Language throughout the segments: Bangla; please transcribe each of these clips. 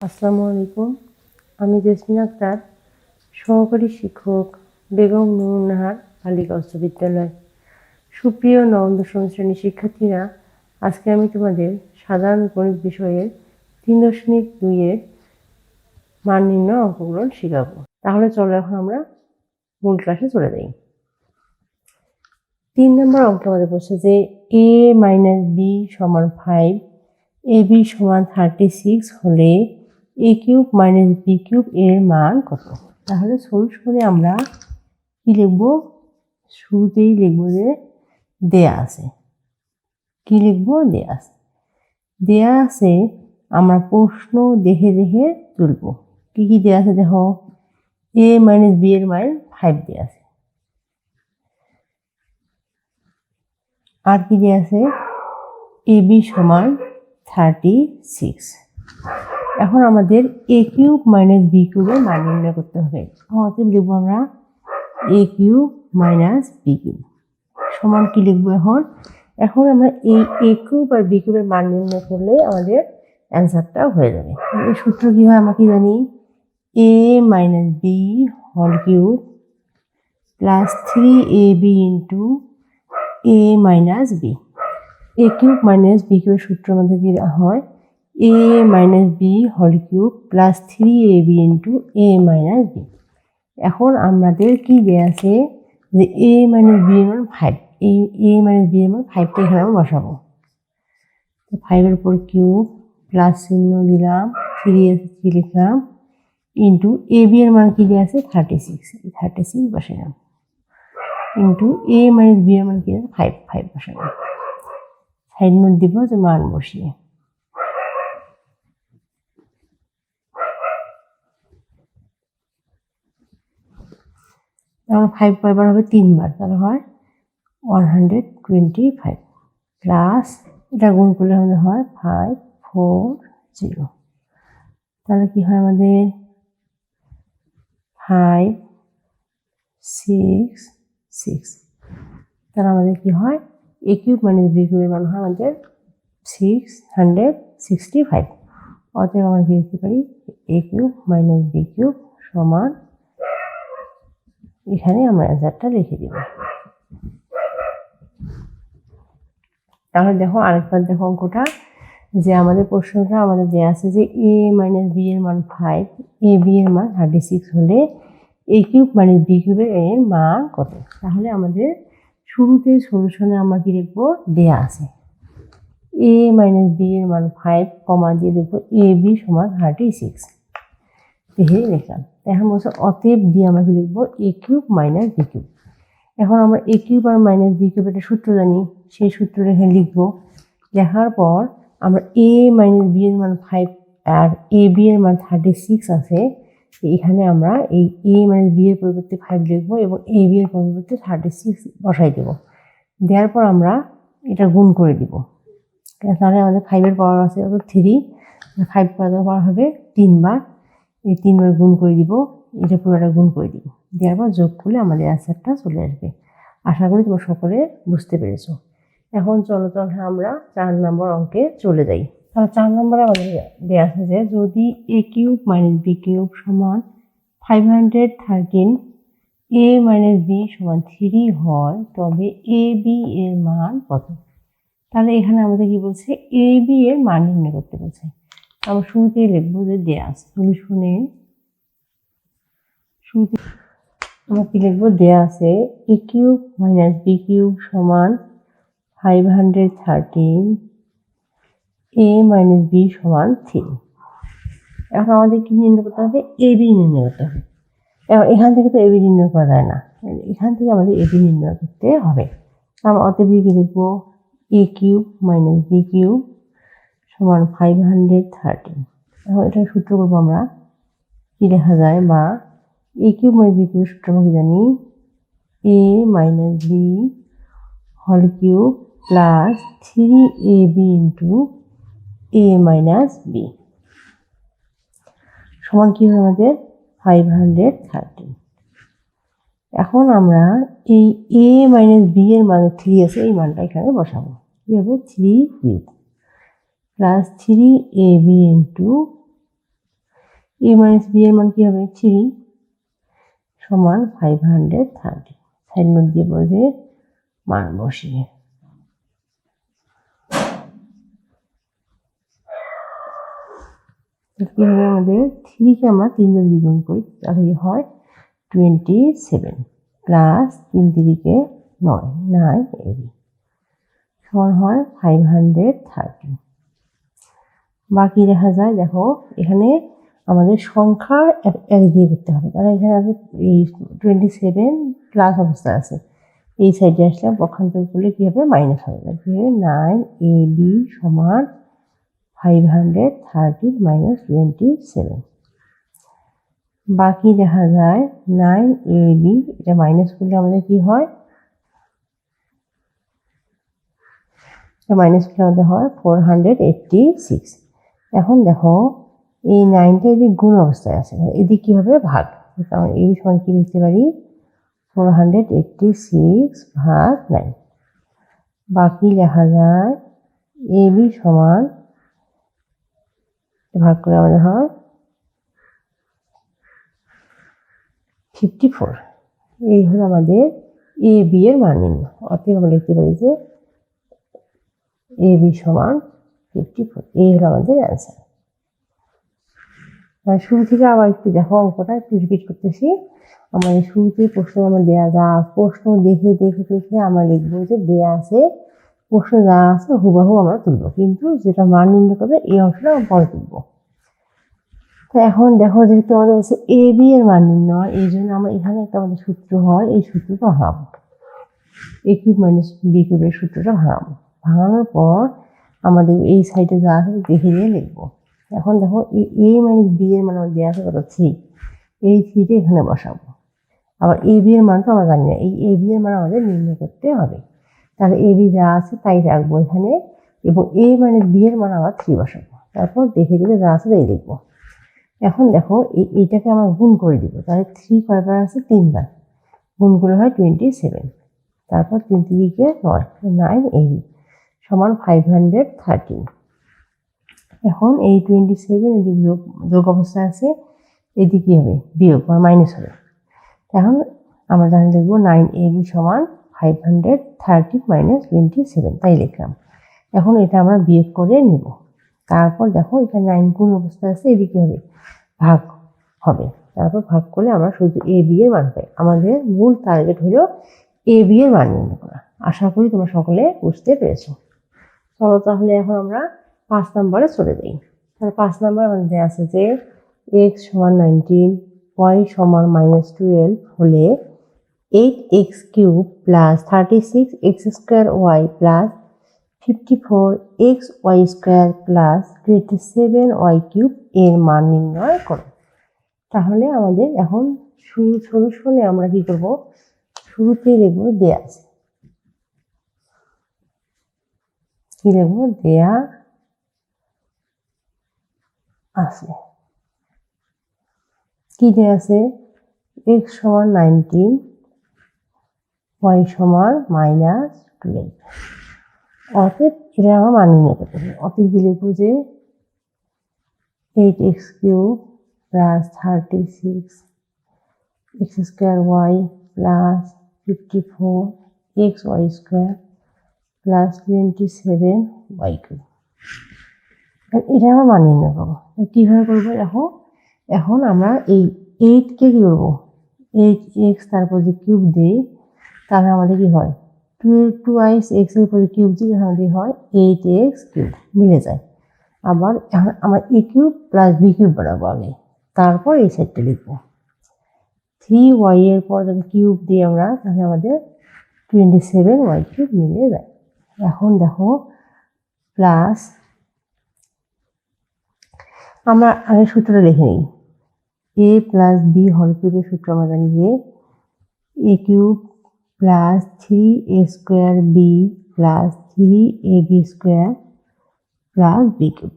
আসসালামু আলাইকুম। আমি জেসমিন আক্তার, সহকারী শিক্ষক, বেগম নুরুন্নাহার বালিকা উচ্চ বিদ্যালয়। সুপ্রিয় নবম দশম শ্রেণীর শিক্ষার্থীরা, আজকে আমি তোমাদের সাধারণ গণিত বিষয়ের 3.2-এর মান নির্ণয় অঙ্কগুলো শেখাবো। তাহলে চলো এখন আমরা মূল ক্লাসে চলে যাই। 3 নম্বর অঙ্কে আমাদের বলছে যে a - b = 5, ab = 36 হলে a³ - b³ এর মান কত? তাহলে সলিউশনে আমরা কি লিখব? শুরুতেই লিখব যে দেয়া আছে। কি লিখব? দেয়া আছে। দেয়া আছে, আমরা প্রশ্ন দেখে দেখে তুলব। কি কি দেয়া আছে দেখো। a - b এর মান 5 দেয়া আছে। আর কি দেয়া আছে? ab = 36। এখন আমাদের a³ - b³ এর মান নির্ণয় করতে হবে। অতএব লিখব আমরা a³ - b³ সমান কি লিখবো এখন? এখন আমরা এই a³ আর b³ এর মান নির্ণয় করলে আমাদের অ্যান্সারটা হয়ে যাবে। এই সূত্র কি হয় আমরা কি জানি? a - b whole cube plus 3ab into a - b। a³ - b³ এর সূত্র আমাদের কি হয়? a - b whole cube plus 3ab into a - b। এখন আমাদের কি দেয়া আছে যে a - b এর মান 5। এই a - b এর মান 5টা এখানে আমরা বসাবো। তো 5 এর উপর কিউব প্লাস চিহ্ন দিলাম, 3 আছে 3 লিখলাম, ইন্টু ab এর মান কি দেয়া আছে? 36। এই 36 বসালাম, ইন্টু a - b এর মান কি আছে? 5 বসালাম। সাইড নোট দিব যে মান বসিয়ে। তাহলে 5 কয়বার হবে? 3 বার। তাহলে হয় 125 প্লাস এটা গুণ করলে আমাদের হয় 540। তাহলে কি হয় আমাদের? 5 6 6। তাহলে আমাদের কি হয়? a³ - b³ এর মান হয় আমাদের 665। অতএব আমরা কি লিখতে পারি? a³ - b³ সমান, এখানে আমরা অ্যান্সারটা লিখে দিব। তাহলে দেখো আরেকবার দেখো অঙ্কটা, যে আমাদের প্রশ্নটা আমাদের দেয়া আছে যে a - b এর মান 5, ab এর মান 36 হলে a³ - b³ এর মান কত? তাহলে আমাদের শুরুতে সলিউশনে আমরা কি লিখবো? দেয়া আছে a - b এর মান 5, কমা দিয়ে লিখবো ab = 36। দেখে লিখলাম। এখন বলছে অতএব দিয়ে আমরা কি লিখবো? a³ - b³। এখন আমরা a³ আর b³ একটা সূত্র জানি, সেই সূত্রটা এখানে লিখবো। লেখার পর আমরা a - b এর মান 5 আর ab এর মান 36 আছে, এখানে আমরা এই a - b এর পরিবর্তে 5 লিখবো এবং ab এর পরিবর্তে 36 বসাই দেব। দেওয়ার পর আমরা এটা গুণ করে দিব। তাহলে আমাদের 5 এর পাওয়ার আছে 3, 5 পাওয়ার হবে 3 বার। এই 3 বার গুণ করে দিব, এটা পুরোটা গুণ করে দিব। দেওয়ার পর যোগ করলে আমাদের অ্যান্সারটা চলে আসবে। আশা করি তোমরা সকলে বুঝতে পেরেছো। এখন চলো আমরা 4 নম্বর অঙ্কে চলে যাই। তাহলে 4 নম্বরে আমাদের দেওয়া আছে যে যদি a³ - b³ সমান 513, a - b সমান 3 হয়, তবে ab এর মান কত? তাহলে এখানে আমাদের কি বলছে? ab এর মান নির্ণয় করতে বলছে। আমরা শুরুতেই লিখবো যে দেয়া আছে। সলিউশনে শুরুতে আমরা কি লিখবো? দেয়া আছে a³ - b³ সমান 513, a - b সমান 3। এখন আমাদের কি নির্ণয় করতে হবে? ab নির্ণয় করতে হবে। এখান থেকে তো ab নির্ণয় করা যায় না, এখান থেকে আমাদের ab নির্ণয় করতে হবে। আমরা অতএব কি লিখবো? a³ - b³ সমান 513। এখন এটা সূত্র করবো আমরা। কি লেখা যায়? বা a³ - b³ সূত্র আমরা কি জানি? a - b whole cube plus 3ab into a - b সমান কি হবে আমাদের? 513। এখন আমরা এই a - b এর মানে 3 আছে, এই মানটা এখানে বসাবো। কি হবে? 3³ প্লাস 3ab ইন্টু এ মাইনাস বি এর মান কি হবে 3 সমান 530 সাইড নোট দিয়ে বসে মান বসিয়ে কি হবে আমাদের 3 কে আমরা 3 দিয়ে দ্বিগুণ করি তাহলে হয় 27 প্লাস 3 3 9 9 AB সমান হয় 530। বাকি দেখা যায় দেখো এখানে আমাদের সংখ্যা এক দিয়ে করতে হবে, তাহলে এখানে আছে এই 27 প্লাস অবস্থা আছে, এই সাইডে আসলে পক্ষান্তর করলে কি হবে মাইনাস হবে, কি হবে 9AB সমান 530 মাইনাস 27। বাকি দেখা যায় 9AB এটা মাইনাস করলে আমাদের কি হয়, মাইনাস করলে আমাদের হয় 486। এখন দেখো এই 9টা এদিকে গুণ অবস্থায় আছে, এদিকে কি হবে ভাগ, কারণ এই সমান কি লিখতে পারি 486 ভাগ 9। বাকি লেখা যায় AB সমান ভাগ করে আমাদের হয় 54। এই হলো আমাদের AB এর মান নির্ণয়। অতএব আমরা লিখতে পারি যে AB সমান 54। এই হলো আমাদের অ্যান্সার। শুরু থেকে আবার একটু দেখো অঙ্কটা একটু রিপিট করতেছি। আমাদের শুরুতে প্রশ্ন আমার দেয়া যা প্রশ্ন দেখে দেখে দেখে আমরা লিখবো যে দেয়া আছে প্রশ্ন যা আছে হুবহু আমরা তুলবো, কিন্তু যেটা মান নির্ণয় করবে এই অংশটা আমরা পরে তুলবো। তো এখন দেখো যেহেতু আমাদের হচ্ছে AB এর মান নির্ণয়, এই জন্য আমরা এখানে একটা আমাদের সূত্র হয়, এই সূত্রটা ভাঙাবো, A কিউব মাইনাস বি কিউবের সূত্রটা ভাঙাবো। ভাঙানোর পর আমাদের এই সাইডে যা আছে দেখে দিয়ে লিখবো। এখন দেখো A মাইনাস বি এর মান আমার দেওয়া আছে কত 3, এই 3টা এখানে বসাবো। আবার AB এর মান তো আমরা জানি না, এই AB এর মান আমাদের নির্ণয় করতে হবে, তাহলে AB যা আছে তাই রাখবো এখানে, এবং A মাইনাস বি এর মান আবার 3 বসাবো, তারপর দেখে দিলে যা আছে তাই লিখবো। এখন দেখো এইটাকে আমরা গুণ করে দিব, তাহলে 3 কয়বার আছে 3 বার, গুণ করে হয় 27, তারপর 3 3 9 9AB সমান 513। এখন এই 27 এদিকে যোগ অবস্থায় আছে, এদিকে হবে বিয়োগ বা মাইনাস হবে। এখন আমরা জানি লিখবো 9AB সমান 530 মাইনাস 27, তাই লিখলাম। এখন এটা আমরা বিয়োগ করে নিব, তারপর দেখো এখানে 9 গুণ অবস্থায় আছে, এদিকে হবে ভাগ হবে, তারপর ভাগ করলে আমরা শুধু AB এর মান পাই। আমাদের মূল টার্গেট হলো AB এর মান নির্ণয় করা। আশা করি তোমরা সকলে বুঝতে পেরেছো। চলো তাহলে এখন আমরা 5 নম্বরে চলে যাই। তাহলে 5 নম্বর আমাদের আছে যে x সমান 19, y সমান -12 হলে 8x cube plus 36x square y plus 54xy square plus 27y cube এর মান নির্ণয় করো। তাহলে আমাদের এখন সলিউশনে আমরা কি করব, শুরুতেই লিখবো দেয়া আছে, কি লিখবো দেয়া আছে, কি দেয়া আছে x সমান 19, y সমান -12, অতএব এটা আমরা মান নির্ণয় করতে হবে। অতএব লিখবো যে 8x cube plus 36x square y plus 54xy square plus 27y cube, এটা আমরা মান নির্ণয় করবো। কিভাবে করবো দেখো, এখন আমরা এই 8 কে কি করবো 8x তারপর যে কিউব দিই, তাহলে আমাদের কি হয় 2x এর উপরে কিউব দিই, আমাদের হয় 8x কিউব, মিলে যায়। আবার এখন আমরা a cube plus b cube বানাবো আগে, তারপর এই সাইডটা লিখবো 3y এর পর যখন কিউব দিই আমরা, তাহলে আমাদের 27y কিউব মিলে যায়। এখন দেখো প্লাস আমরা আগে সূত্রটা লিখে নিই, a প্লাস বি হোল কিউবের সূত্র আমরা জানি যে a cube plus 3a square B plus 3ab square plus B cube.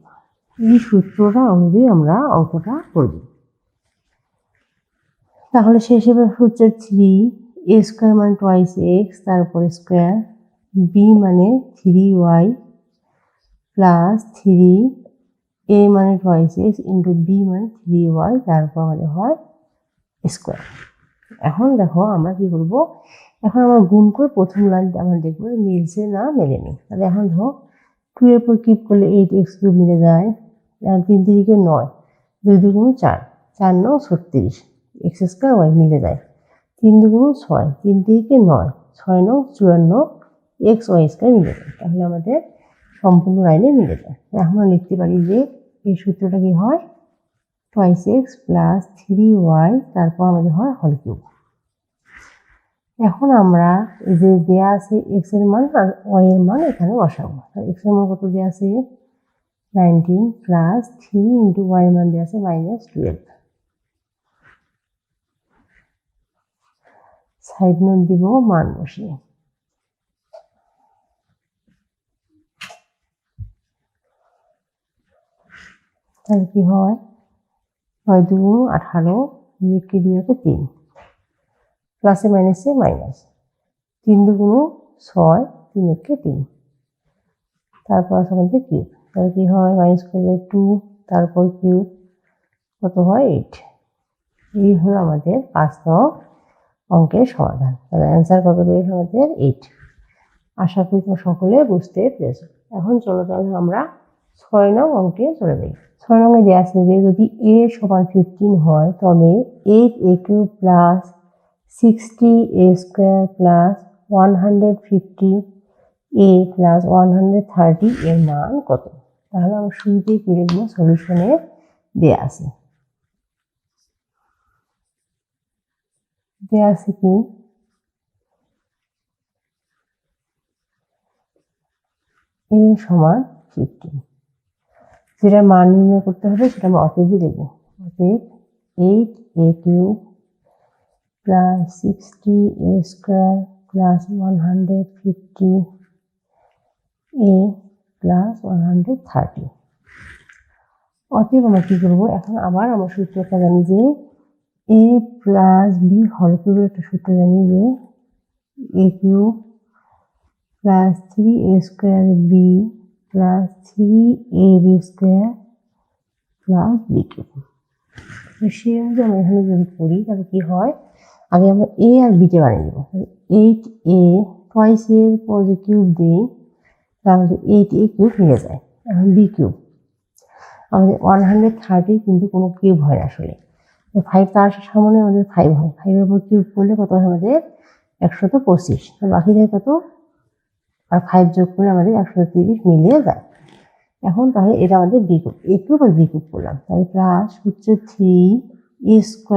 এই সূত্রটা অনুযায়ী আমরা অঙ্কটা করব। তাহলে সে হিসেবে হচ্ছে 3a স্কোয়ার মানে টোয়াইস এক্স, তারপরে স্কোয়ার, বি মানে 3y প্লাস 3 a মানে টুয়াইস এক্স ইন্টু বি মানে 3y, তারপর আমাদের হয় স্কোয়ার। এখন দেখো আমরা কি করবো, এখন আমরা গুণ করে প্রথম লাইনটা আমরা দেখবো মিলছে না মেলেনি। তাহলে এখন ধরো 2 এর পর কিপ করলে 8x³ মিলে যায়, 3 3 9, 2 2 4, 4 9 36, x² y মিলে যায়, 3 2 6, 3 3 9, 6 9 54, xy² মিলে যায়। তাহলে আমাদের সম্পূর্ণ লাইনে মিলে যায়। এখন আমরা লিখতে পারি যে এই সূত্রটা কি হয়, টুয়াইস এক্স প্লাস 3y, তারপর আমাদের হয় হোল কিউব। এখন আমরা এই যে দেয়া আছে এক্স এর মান আর ওয়াই এর মান এখানে বসাবো। এক্স এর মান কত দেওয়া আছে 19 প্লাস 3 ইন্টু ওয়াই এর মান দেওয়া আছে -12। সাইড নোট দিব মান বসিয়ে। তাহলে কি হয় 9 2 18, কে দিয়ে 3, প্লাসে মাইনাসে মাইনাস, 3 2 6, 3 1 3, তারপর আছে আমাদের কিউব। তাহলে কি হয় মাইনাস করলে 2, তারপর কিউব, কত হয় 8। এই হলো আমাদের 5 নং অঙ্কের সমাধান। তাহলে অ্যান্সার কত পেয়েছে আমাদের 8। আশা করি তোমরা সকলে বুঝতে পেরেছো। এখন চলো তাহলে আমরা 6 নং অঙ্কে চলে যাই। 6 নং এ দেওয়া আছে যে যদি a সমান 15 হয় তবে 8a³ plus 60a² plus 150a plus 130 এর মান কত। তাহলে আমরা শুরুতেই কি লিখবো, সলিউশনে দেওয়া আছে কি a সমান 15, যেটা মান নির্ণয় করতে হবে সেটা আমরা অতএব লিখবো। অতএব 8a³ plus 60a² plus 150a plus 130। অতএব আমরা কি করবো, এখন আবার আমরা সূত্রটা জানি যে a প্লাস বি হোল কিউবের একটা সূত্র জানি যে a³ plus 3a² B plus 3ab² plus b³ সেই অনুযায়ী আমরা এখানে যদি করি তাহলে কি হয়, আগে আমরা a আর b তে বানিয়ে দেবো। 8a টুয়াইস এর পর যে কিউব দিই তাহলে 8a³ মিলে যায়। এখন b³ আমাদের 130 কিন্তু কোনো কিউব হয় না আসলে, 5 তার সামনে আমাদের 5 হয়, 5 এর উপর কিউব করলে কত হয় আমাদের 125, বাকি যায় কত, আর 5 যোগ করলে আমাদের 130 মিলিয়ে যায়। এখন তাহলে এটা আমাদের b³ a³ আর b³ করলাম, তাহলে প্লাস হচ্ছে 3a²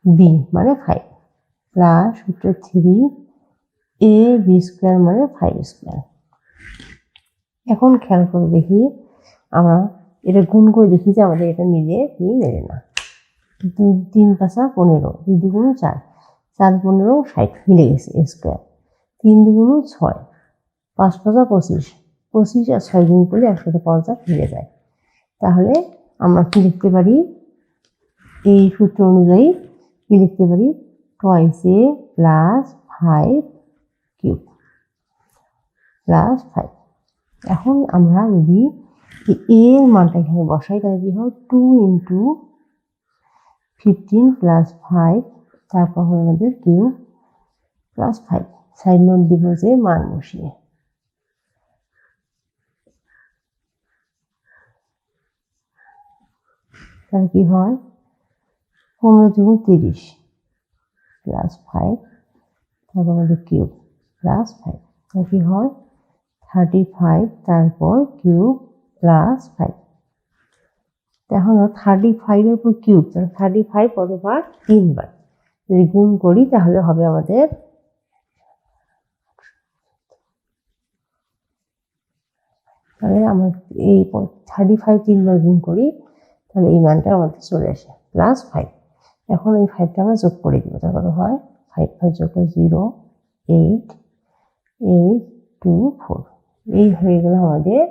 b মানে 5 প্লাস হচ্ছে 3ab² মানে 5²। এখন খেয়াল করে দেখি আমরা এটা গুণ করে দেখি যে আমাদের এটা মিলে কি মেলে না। 2 3 5 15, 2 2 4, 4 15 60 মিলে গেছে স্কোয়ার, 3 2 6, 5 5 25, 25 আর 6 গুণ করলে 150 মিলে যায়। তাহলে আমরা কি লিখতে পারি, এই সূত্র অনুযায়ী কি লিখতে পারি, টুয়াইস a প্লাস 5³ প্লাস 5। এখন আমরা যদি a এর মানটা এখানে বসাই তাহলে কি হয় 2 ইন্টু 15 প্লাস 5, তারপর হবে আমাদের কিউব প্লাস 5। সাইড নোট দিব যে মান বসিয়ে। তাহলে কি হয় 15 × 30 প্লাস 5, তারপর আমাদের কিউব প্লাস 5, তাহলে কি হয় 35, তারপর কিউব প্লাস 5। এখন 35 এর উপর কিউব, তাহলে 35 কতবার 3 বার, যদি গুণ করি তাহলে হবে আমাদের তাহলে আমরা এই 35 3 বার গুণ করি তাহলে এই মানটা আমাদের চলে আসে প্লাস 5। এখন এই 5টা আমরা যোগ করে দিব, তাহলে কত হয় 5 5 যোগ 0 8 8 2 4। এই হয়ে গেল আমাদের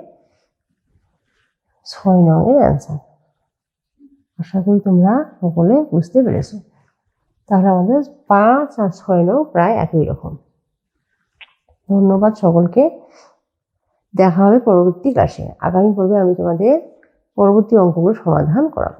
6 নং এর অ্যান্সার। আশা করি তোমরা সকলে বুঝতে পেরেছো। তাহলে আমাদের 5 আর 6 নং প্রায় একই রকম। ধন্যবাদ সকলকে। দেখা হবে পরবর্তী ক্লাসে। আগামী পর্বে আমি তোমাদের পরবর্তী অঙ্কগুলো সমাধান করাবো।